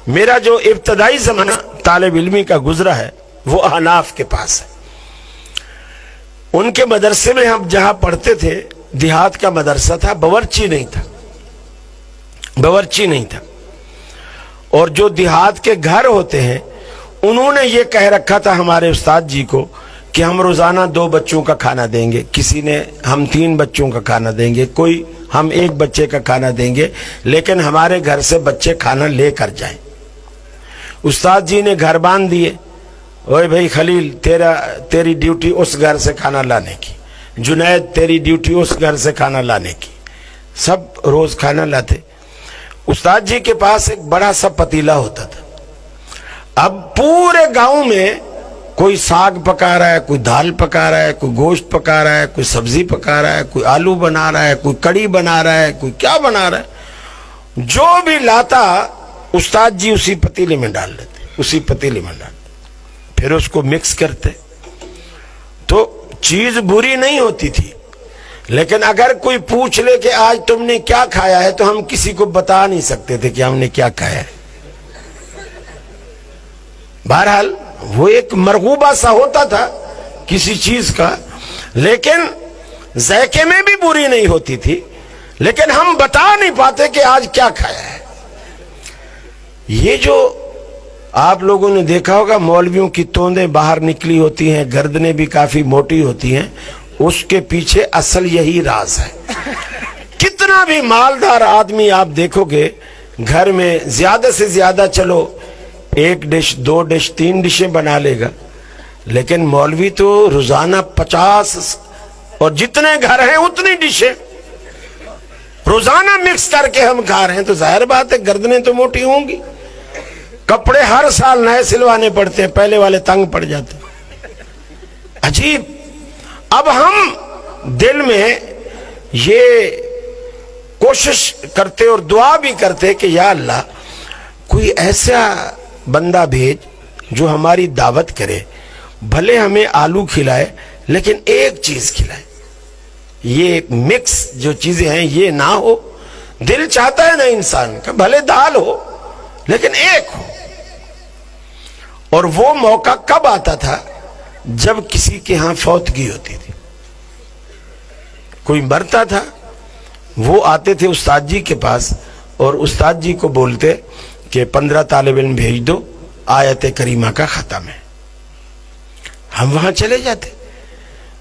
میرا جو ابتدائی زمانہ طالب علمی کا گزرا ہے وہ احناف کے پاس ہے. ان کے مدرسے میں ہم جہاں پڑھتے تھے دیہات کا مدرسہ تھا, باورچی نہیں تھا. اور جو دیہات کے گھر ہوتے ہیں انہوں نے یہ کہہ رکھا تھا ہمارے استاد جی کو کہ ہم روزانہ 2 بچوں کا کھانا دیں گے, کسی نے ہم 3 بچوں کا کھانا دیں گے, کوئی ہم 1 بچے کا کھانا دیں گے, لیکن ہمارے گھر سے بچے کھانا لے کر جائیں. استاد جی نے گھر باندھ دیے, اوے بھائی خلیل تیری ڈیوٹی اس گھر سے کھانا لانے کی, جنید تیری ڈیوٹی اس گھر سے کھانا لانے کی. سب روز کھانا لاتے. استاد جی کے پاس ایک بڑا سا پتیلا ہوتا تھا. اب پورے گاؤں میں کوئی ساگ پکا رہا ہے, کوئی دال پکا رہا ہے, کوئی گوشت پکا رہا ہے, کوئی سبزی پکا رہا ہے, کوئی آلو بنا رہا ہے, کوئی کڑی بنا رہا ہے, کوئی کیا بنا رہا ہے. جو بھی لاتا استاد جی اسی پتیلے میں ڈال دیتے, پھر اس کو مکس کرتے. تو چیز بری نہیں ہوتی تھی, لیکن اگر کوئی پوچھ لے کہ آج تم نے کیا کھایا ہے تو ہم کسی کو بتا نہیں سکتے تھے کہ ہم نے کیا کھایا ہے. بہرحال وہ ایک مرغوبہ سا ہوتا تھا کسی چیز کا, لیکن ذائقے میں بھی بری نہیں ہوتی تھی, لیکن ہم بتا نہیں پاتے کہ آج کیا کھایا ہے. یہ جو آپ لوگوں نے دیکھا ہوگا مولویوں کی توندیں باہر نکلی ہوتی ہیں, گردنیں بھی کافی موٹی ہوتی ہیں, اس کے پیچھے اصل یہی راز ہے. کتنا بھی مالدار آدمی آپ دیکھو گے گھر میں زیادہ سے زیادہ چلو 1 ڈش 2 ڈش 3 ڈشیں بنا لے گا, لیکن مولوی تو روزانہ 50 اور جتنے گھر ہیں اتنی ڈشیں روزانہ مکس کر کے ہم کھا رہے ہیں. تو ظاہر بات ہے گردنیں تو موٹی ہوں گی. کپڑے ہر سال نئے سلوانے پڑتے ہیں, پہلے والے تنگ پڑ جاتے. عجیب. اب ہم دل میں یہ کوشش کرتے اور دعا بھی کرتے کہ یا اللہ کوئی ایسا بندہ بھیج جو ہماری دعوت کرے, بھلے ہمیں آلو کھلائے لیکن ایک چیز کھلائے. یہ مکس جو چیزیں ہیں یہ نہ ہو. دل چاہتا ہے نا انسان کا بھلے دال ہو لیکن ایک ہو. اور وہ موقع کب آتا تھا جب کسی کے ہاں فوتگی ہوتی تھی, کوئی مرتا تھا, وہ آتے تھے استاد جی کے پاس اور استاد جی کو بولتے کہ 15 طالب علم بھیج دو, آیت کریمہ کا ختم ہے. ہم وہاں چلے جاتے.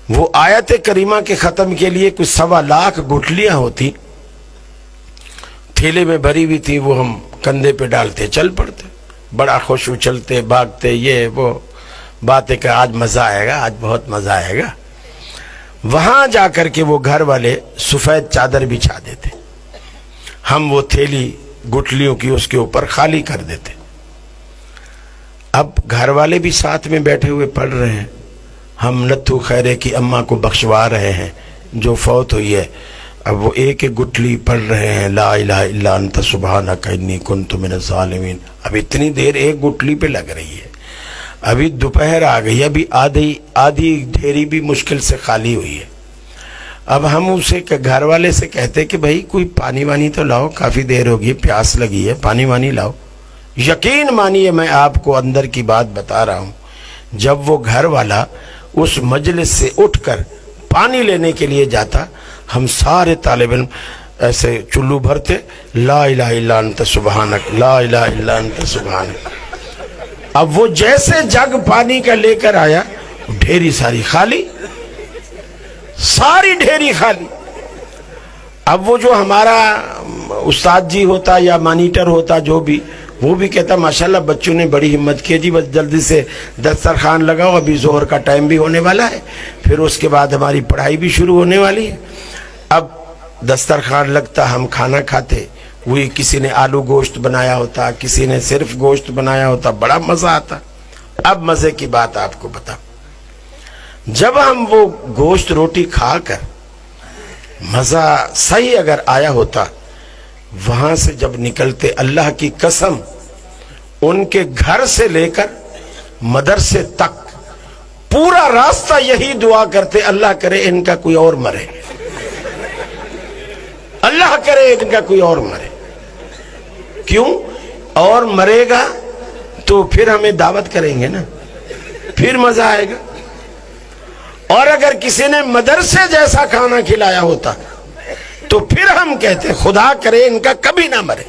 وہ آیت کریمہ کے ختم کے لیے کچھ 1.25 لاکھ گٹھلیاں ہوتی, تھیلے میں بھری ہوئی تھی, وہ ہم کندھے پہ ڈالتے چل پڑتے, بڑا خوش اچھلتے بھاگتے. یہ وہ باتیں کہ آج مزہ آئے گا, آج بہت مزہ آئے گا. وہاں جا کر کے وہ گھر والے سفید چادر بچھا دیتے, ہم وہ تھیلی گٹھلیوں کی اس کے اوپر خالی کر دیتے. اب گھر والے بھی ساتھ میں بیٹھے ہوئے پڑھ رہے ہیں, ہم نتھو خیرے کی اماں کو بخشوا رہے ہیں جو فوت ہوئی ہے. اب وہ ایک گٹھلی پڑھ رہے ہیں, لا الہ الا انت سبحانک انی کنت من الظالمین. اب اتنی دیر ایک گٹھلی پہ لگ رہی ہے. ابھی دوپہر آ گئی, ابھی آدھی ڈھیری بھی مشکل سے خالی ہوئی ہے. اب ہم اسے گھر والے سے کہتے کہ بھائی کوئی پانی وانی تو لاؤ, کافی دیر ہوگی, پیاس لگی ہے, پانی وانی لاؤ. یقین مانیے میں آپ کو اندر کی بات بتا رہا ہوں, جب وہ گھر والا اس مجلس سے اٹھ کر پانی لینے کے لیے جاتا, ہم سارے طالب علم ایسے چلو بھرتے, لا الہ الا انت سبحانک, لا الہ الا انت سبحانک. اب وہ جیسے جگ پانی کا لے کر آیا, ڈھیری ساری خالی, ساری ڈھیری خالی. اب وہ جو ہمارا استاد جی ہوتا یا مانیٹر ہوتا جو بھی, وہ بھی کہتا ماشاءاللہ بچوں نے بڑی ہمت کی جی, بس جلدی سے دسترخوان لگاؤ, ابھی ظہر کا ٹائم بھی ہونے والا ہے, پھر اس کے بعد ہماری پڑھائی بھی شروع ہونے والی ہے. اب دسترخوان لگتا, ہم کھانا کھاتے. وہی کسی نے آلو گوشت بنایا ہوتا, کسی نے صرف گوشت بنایا ہوتا, بڑا مزہ آتا. اب مزے کی بات آپ کو بتا, جب ہم وہ گوشت روٹی کھا کر مزہ صحیح اگر آیا ہوتا, وہاں سے جب نکلتے, اللہ کی قسم ان کے گھر سے لے کر مدرسے تک پورا راستہ یہی دعا کرتے, اللہ کرے ان کا کوئی اور مرے, اللہ کرے ان کا کوئی اور مرے. کیوں اور مرے گا تو پھر ہمیں دعوت کریں گے نا، پھر مزہ آئے گا۔ اور اگر کسی نے مدرسے جیسا کھانا کھلایا ہوتا تو پھر ہم کہتے خدا کرے ان کا کبھی نہ مرے۔